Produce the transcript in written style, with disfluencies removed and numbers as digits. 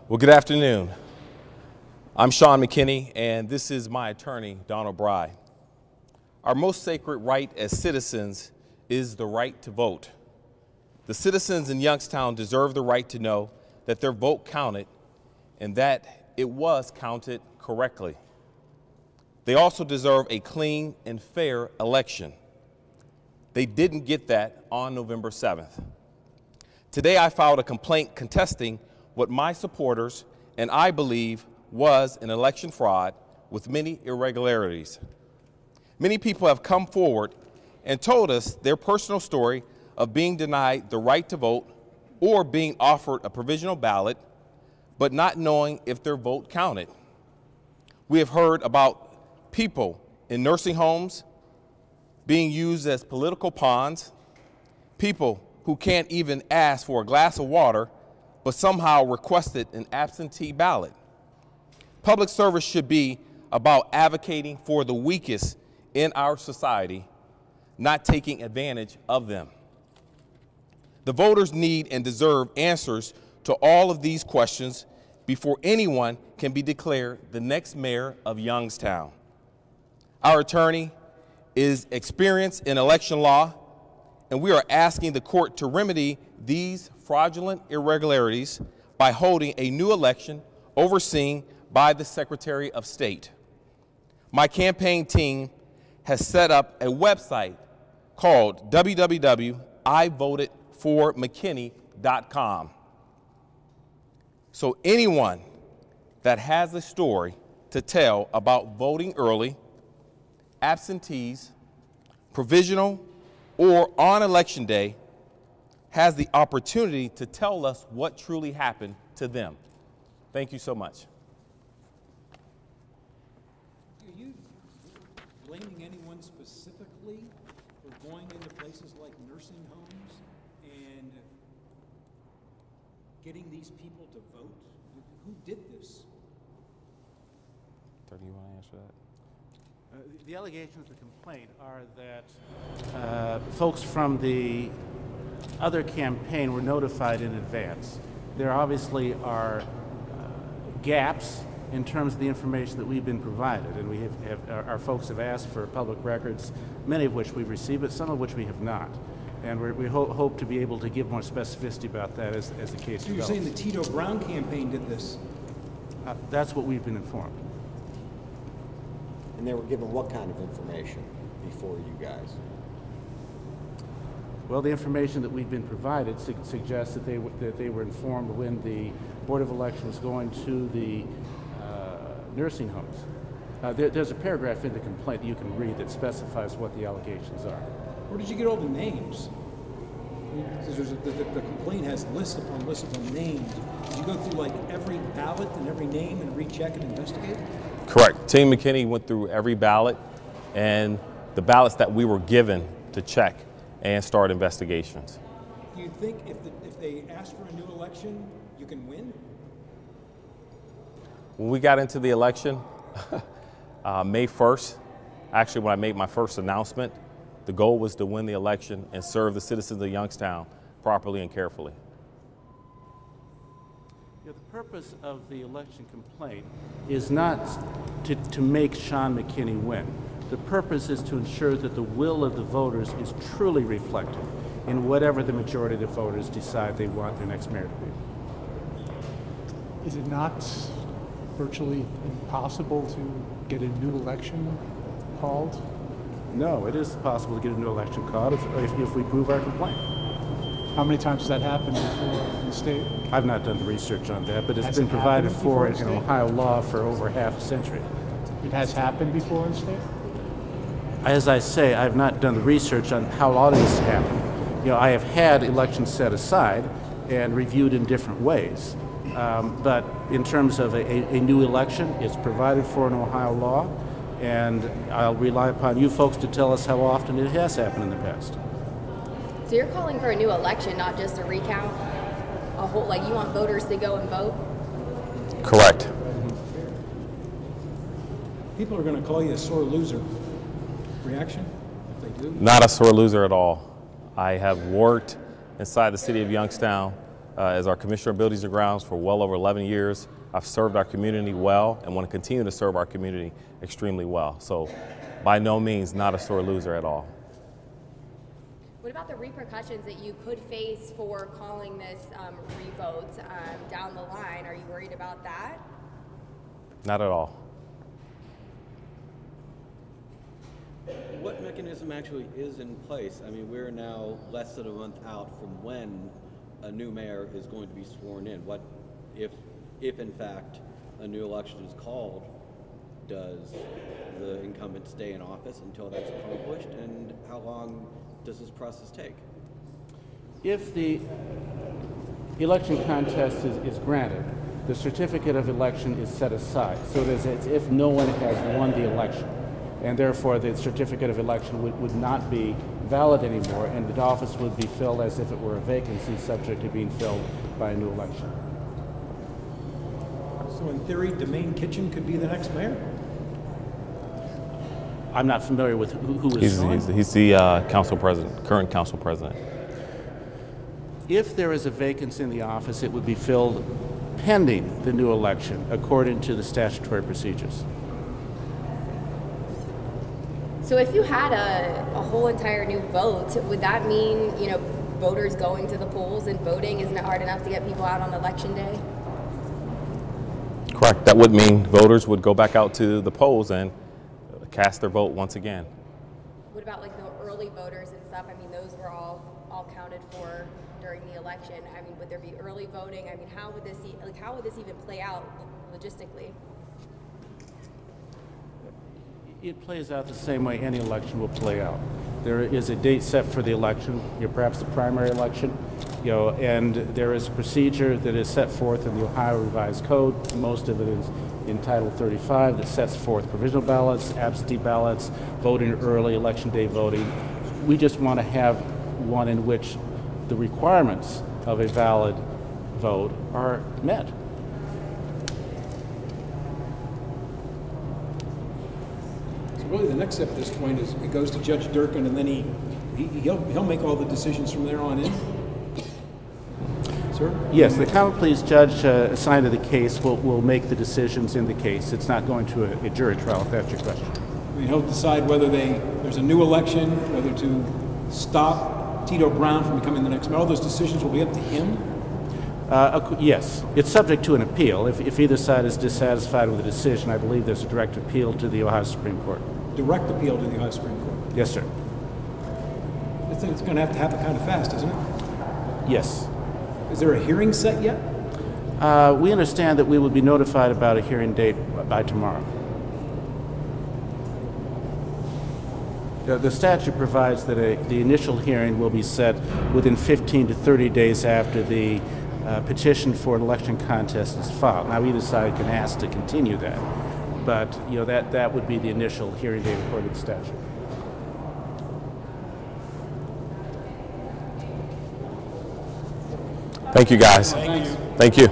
Well, good afternoon. I'm Sean McKinney, and this is my attorney, Donald Bry. Our most sacred right as citizens is the right to vote. The citizens in Youngstown deserve the right to know that their vote counted and that it was counted correctly. They also deserve a clean and fair election. They didn't get that on November 7th. Today, I filed a complaint contesting what my supporters and I believe was an election fraud with many irregularities. Many people have come forward and told us their personal story of being denied the right to vote or being offered a provisional ballot, but not knowing if their vote counted. We have heard about people in nursing homes being used as political pawns, people who can't even ask for a glass of water but somehow requested an absentee ballot. Public service should be about advocating for the weakest in our society, not taking advantage of them. The voters need and deserve answers to all of these questions before anyone can be declared the next mayor of Youngstown. Our attorney is experienced in election law, and we are asking the court to remedy these fraudulent irregularities by holding a new election overseen by the Secretary of State. My campaign team has set up a website called www.ivotedformckinney.com. So anyone that has a story to tell about voting early, absentees, provisional, or on election day has the opportunity to tell us what truly happened to them. Thank you so much. Are you blaming anyone specifically for going into places like nursing homes and getting these people to vote? Who did this? Do you want to answer that? The allegations of the complaint are that folks from the other campaign were notified in advance. There obviously are gaps in terms of the information that we've been provided, and our folks have asked for public records, many of which we've received, but some of which we have not. And we hope to be able to give more specificity about that as the case develops. So you're saying the Tito Brown campaign did this? That's what we've been informed. And they were given what kind of information before you guys? Well, the information that we've been provided suggests that they were informed when the Board of Election was going to the nursing homes. There's a paragraph in the complaint that you can read that specifies what the allegations are. Where did you get all the names? Because the complaint has list upon names. Did you go through like every ballot and every name and recheck and investigate? Correct. Team McKinney went through every ballot and the ballots that we were given to check and start investigations. Do you think if they ask for a new election, you can win? When we got into the election, May 1st, actually when I made my first announcement, the goal was to win the election and serve the citizens of Youngstown properly and carefully. The purpose of the election complaint is not to make Sean McKinney win. The purpose is to ensure that the will of the voters is truly reflected in whatever the majority of the voters decide they want their next mayor to be. Is it not virtually impossible to get a new election called? No, it is possible to get a new election called if we prove our complaint. How many times has that happened before in the state? I've not done the research on that, but it's Has been it provided happened for before in in the state? Ohio law for over half a century. It has happened before in the state? As I say, I've not done the research on how all of this happened. You know, I have had elections set aside and reviewed in different ways. But in terms of a new election, it's provided for in Ohio law, and I'll rely upon you folks to tell us how often it has happened in the past. So you're calling for a new election, not just a recount? A whole, like you want voters to go and vote? Correct. People are going to call you a sore loser. Reaction, if they do? Not a sore loser at all. I have worked inside the city of Youngstown as our Commissioner of Buildings and Grounds for well over 11 years. I've served our community well and want to continue to serve our community extremely well. So by no means not a sore loser at all. What about the repercussions that you could face for calling this revote down the line? Are you worried about that? Not at all. What mechanism actually is in place? I mean, we're now less than a month out from when a new mayor is going to be sworn in. What if in fact a new election is called, does the incumbent stay in office until that's accomplished, and how long does this process take? If the election contest is granted, the certificate of election is set aside. So it is as if no one has won the election, and therefore the certificate of election would not be valid anymore, and the office would be filled as if it were a vacancy subject to being filled by a new election. So in theory, Domain Kitchen could be the next mayor? I'm not familiar with who is Sean. He's the council president, current council president. If there is a vacancy in the office, it would be filled pending the new election, according to the statutory procedures. So if you had a whole entire new vote, would that mean, you know, voters going to the polls and voting isn't hard enough to get people out on election day? Correct. That would mean voters would go back out to the polls and cast their vote once again. What about like the early voters and stuff? I mean, those were all counted for during the election. I mean, would there be early voting? I mean, how would this even play out logistically? It plays out the same way any election will play out. There is a date set for the election, perhaps the primary election, and there is a procedure that is set forth in the Ohio Revised Code. Most of it is in Title 35 that sets forth provisional ballots, absentee ballots, voting early, election day voting. We just want to have one in which the requirements of a valid vote are met. So really the next step at this point is it goes to Judge Durkin, and then he'll make all the decisions from there on in? Sir? Yes, the common pleas judge assigned to the case will make the decisions in the case. It's not going to a jury trial, if that's your question. I mean, he'll decide whether there's a new election, whether to stop Tito Brown from becoming the next mayor. All those decisions will be up to him? Yes, it's subject to an appeal. If either side is dissatisfied with the decision, I believe there's a direct appeal to the Ohio Supreme Court. Direct appeal to the Ohio Supreme Court? Yes, sir. I think it's going to have to happen kind of fast, isn't it? Yes. Is there a hearing set yet? We understand that we will be notified about a hearing date by tomorrow. The statute provides that the initial hearing will be set within 15 to 30 days after the petition for an election contest is filed. Now, either side can ask to continue that, but that would be the initial hearing date according to the statute. Thank you, guys. Thank you. Thank you.